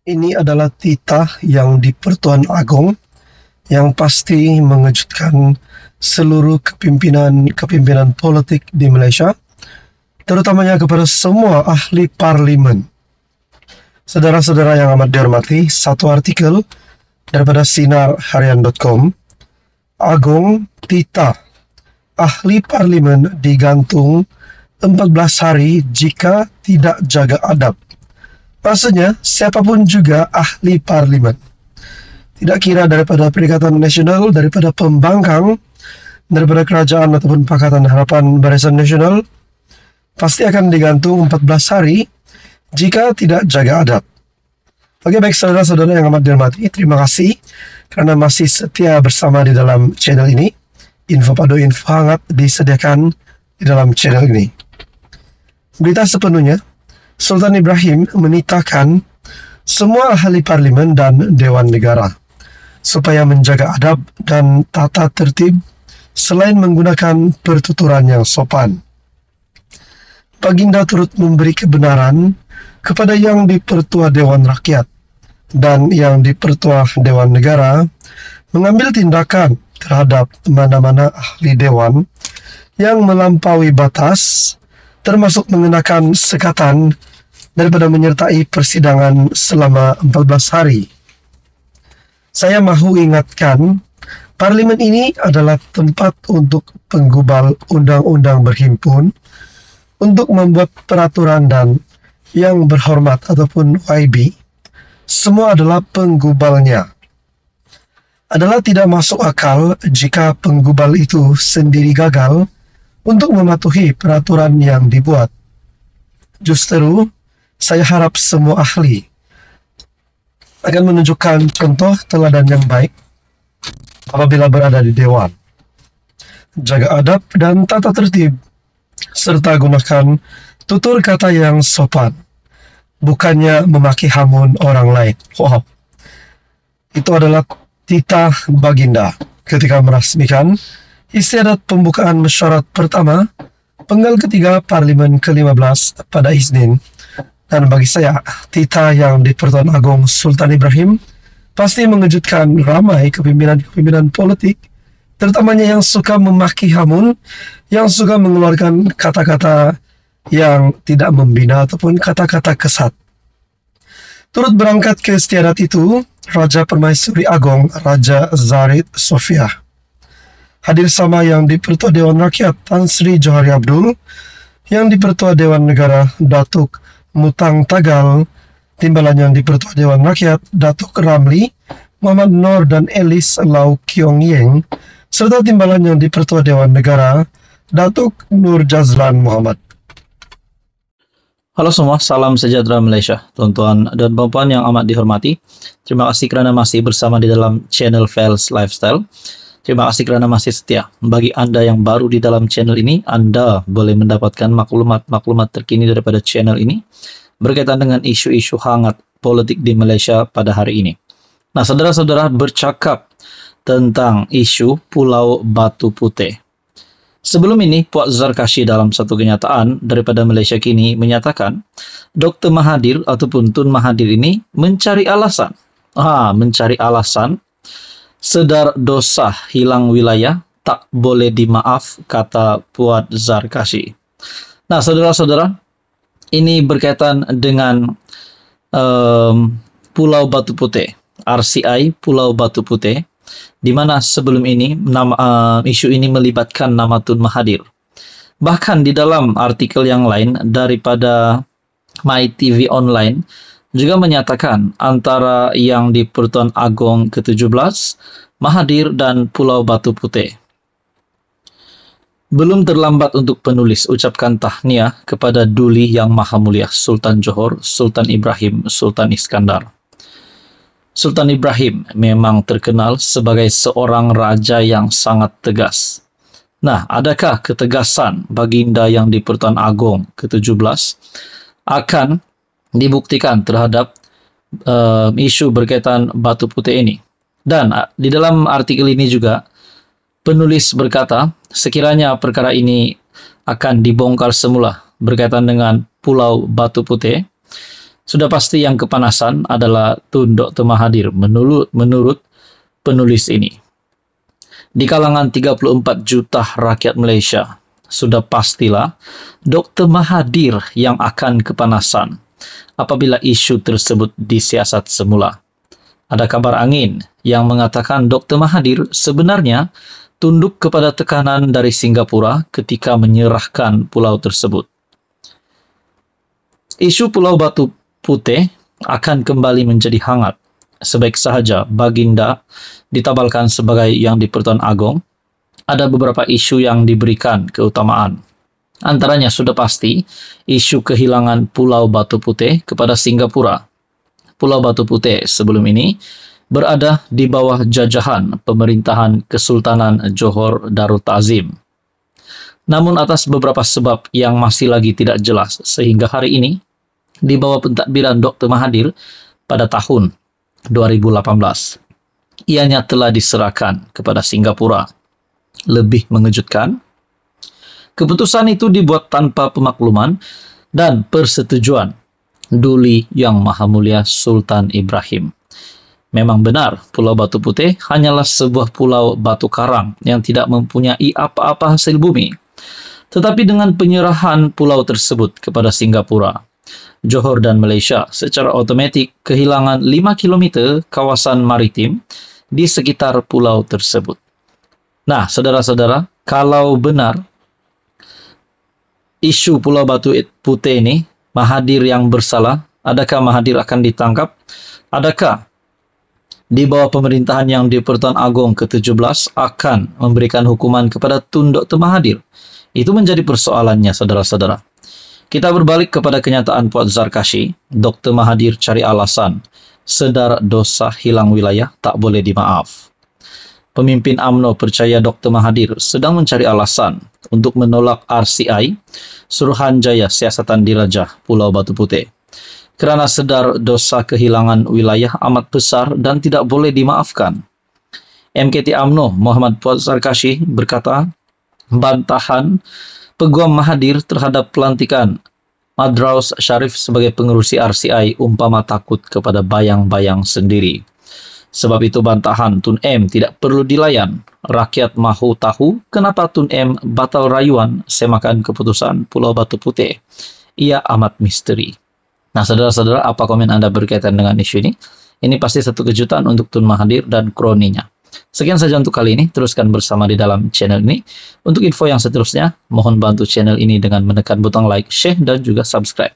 Ini adalah titah yang di Pertuan Agong yang pasti mengejutkan seluruh kepimpinan politik di Malaysia, terutamanya kepada semua ahli parlimen. Saudara-saudara yang amat dihormati, satu artikel daripada sinarharian.com, Agong titah ahli parlimen digantung 14 hari jika tidak jaga adab. Maksudnya, siapapun juga ahli parlimen. Tidak kira daripada Perikatan Nasional, daripada pembangkang, daripada kerajaan ataupun Pakatan Harapan Barisan Nasional, pasti akan digantung 14 hari jika tidak jaga adab. Oke, baik saudara-saudara yang amat dihormati, terima kasih kerana masih setia bersama di dalam channel ini. Info hangat disediakan di dalam channel ini. Berita sepenuhnya, Sultan Ibrahim menitahkan semua ahli parlimen dan Dewan Negara supaya menjaga adab dan tata tertib selain menggunakan pertuturan yang sopan. Baginda turut memberi kebenaran kepada yang di-Pertua Dewan Rakyat dan yang di-Pertua Dewan Negara mengambil tindakan terhadap mana-mana ahli dewan yang melampaui batas, termasuk mengenakan sekatan daripada menyertai persidangan selama 14 hari. Saya mahu ingatkan, parlimen ini adalah tempat untuk penggubal undang-undang berhimpun untuk membuat peraturan, dan yang berhormat ataupun YB, semua adalah penggubalnya. Adalah tidak masuk akal jika penggubal itu sendiri gagal untuk mematuhi peraturan yang dibuat. Justru, saya harap semua ahli akan menunjukkan contoh teladan yang baik apabila berada di Dewan. Jaga adab dan tata tertib, serta gunakan tutur kata yang sopan, bukannya memaki hamun orang lain. Wow. Itu adalah titah Baginda ketika merasmikan istiadat pembukaan mesyuarat pertama penggal ketiga Parlimen ke-15 pada Isnin. Dan bagi saya, titah yang di Pertuan Agong Sultan Ibrahim pasti mengejutkan ramai kepimpinan politik, terutamanya yang suka memaki hamun, yang suka mengeluarkan kata-kata yang tidak membina ataupun kata-kata kesat. Turut berangkat ke istiadat itu, Raja Permaisuri Agong Raja Zarid Sofia. Hadir sama yang di Pertua Dewan Rakyat Tan Sri Johari Abdul, yang di Pertua Dewan Negara Datuk Mutang Tagal, timbalan yang di Pertua Dewan Rakyat Datuk Ramli, Muhammad Nor dan Elis Lau Kiong Yeng, serta timbalan yang di Pertua Dewan Negara Datuk Nur Jazlan Muhammad. Halo semua, salam sejahtera Malaysia, tuan-tuan dan puan-puan yang amat dihormati. Terima kasih kerana masih bersama di dalam channel Fels Lifestyle. Terima kasih kerana masih setia. Bagi anda yang baru di dalam channel ini, anda boleh mendapatkan maklumat-maklumat terkini daripada channel ini berkaitan dengan isu-isu hangat politik di Malaysia pada hari ini. Nah, saudara-saudara, bercakap tentang isu Pulau Batu Putih. Sebelum ini, Puak Zarkashi dalam satu kenyataan daripada Malaysia Kini menyatakan Dr. Mahathir ataupun Tun Mahathir ini mencari alasan. Mencari alasan, sedar dosa hilang wilayah, tak boleh dimaaf, kata Puak Zarkashi. Nah, saudara-saudara, ini berkaitan dengan Pulau Batu Putih, RCI Pulau Batu Putih, di mana sebelum ini isu ini melibatkan nama Tun Mahathir. Bahkan di dalam artikel yang lain daripada MyTV Online juga menyatakan antara yang di Pertuan Agong ke-17, Mahathir dan Pulau Batu Putih. Belum terlambat untuk penulis ucapkan tahniah kepada Duli Yang Maha Mulia Sultan Johor, Sultan Ibrahim, Sultan Iskandar. Sultan Ibrahim memang terkenal sebagai seorang raja yang sangat tegas. Nah, adakah ketegasan Baginda yang di Pertuan Agong ke-17 akan dibuktikan terhadap isu berkaitan Batu Putih ini? Dan di dalam artikel ini juga penulis berkata, sekiranya perkara ini akan dibongkar semula berkaitan dengan Pulau Batu Putih, Sudah pasti yang kepanasan adalah Tun Dr. Mahathir menurut penulis ini. Di kalangan 34 juta rakyat Malaysia, sudah pastilah Dr. Mahathir yang akan kepanasan apabila isu tersebut disiasat semula. Ada kabar angin yang mengatakan Dr. Mahathir sebenarnya tunduk kepada tekanan dari Singapura ketika menyerahkan pulau tersebut. Isu Pulau Batu Putih akan kembali menjadi hangat. Sebaik sahaja Baginda ditabalkan sebagai Yang di-Pertuan Agong, ada beberapa isu yang diberikan keutamaan. Antaranya sudah pasti isu kehilangan Pulau Batu Putih kepada Singapura. Pulau Batu Putih sebelum ini berada di bawah jajahan pemerintahan Kesultanan Johor Darul Ta'zim. Namun atas beberapa sebab yang masih lagi tidak jelas, sehingga hari ini di bawah pentadbiran Dr. Mahathir pada tahun 2018, ianya telah diserahkan kepada Singapura. Lebih mengejutkan, keputusan itu dibuat tanpa pemakluman dan persetujuan Duli Yang Maha Mulia Sultan Ibrahim. Memang benar, Pulau Batu Putih hanyalah sebuah pulau batu karang yang tidak mempunyai apa-apa hasil bumi. Tetapi dengan penyerahan pulau tersebut kepada Singapura, Johor dan Malaysia secara otomatis kehilangan 5 km kawasan maritim di sekitar pulau tersebut. Nah, saudara-saudara, kalau benar isu Pulau Batu Putih ini, Mahathir yang bersalah, adakah Mahathir akan ditangkap? Adakah di bawah pemerintahan Yang di-Pertuan Agong ke-17 akan memberikan hukuman kepada Tun Dr. Mahathir? Itu menjadi persoalannya, saudara-saudara. Kita berbalik kepada kenyataan Puat Zarkashi, Dr. Mahathir cari alasan, sedar dosa hilang wilayah tak boleh dimaaf. Pemimpin UMNO percaya Dr. Mahathir sedang mencari alasan untuk menolak RCI, Suruhanjaya Siasatan Dirajah Pulau Batu Putih, kerana sedar dosa kehilangan wilayah amat besar dan tidak boleh dimaafkan. MKT UMNO Muhammad Puat Zarkashi berkata, bantahan Peguam Mahathir terhadap pelantikan Madraus Sharif sebagai pengerusi RCI umpama takut kepada bayang-bayang sendiri. Sebab itu bantahan Tun M tidak perlu dilayan. Rakyat mahu tahu kenapa Tun M batal rayuan semakan keputusan Pulau Batu Putih. Ia amat misteri. Nah, saudara-saudara, apa komen Anda berkaitan dengan isu ini? Ini pasti satu kejutan untuk Tun Mahathir dan kroninya. Sekian saja untuk kali ini. Teruskan bersama di dalam channel ini. Untuk info yang seterusnya, mohon bantu channel ini dengan menekan butang like, share, dan juga subscribe.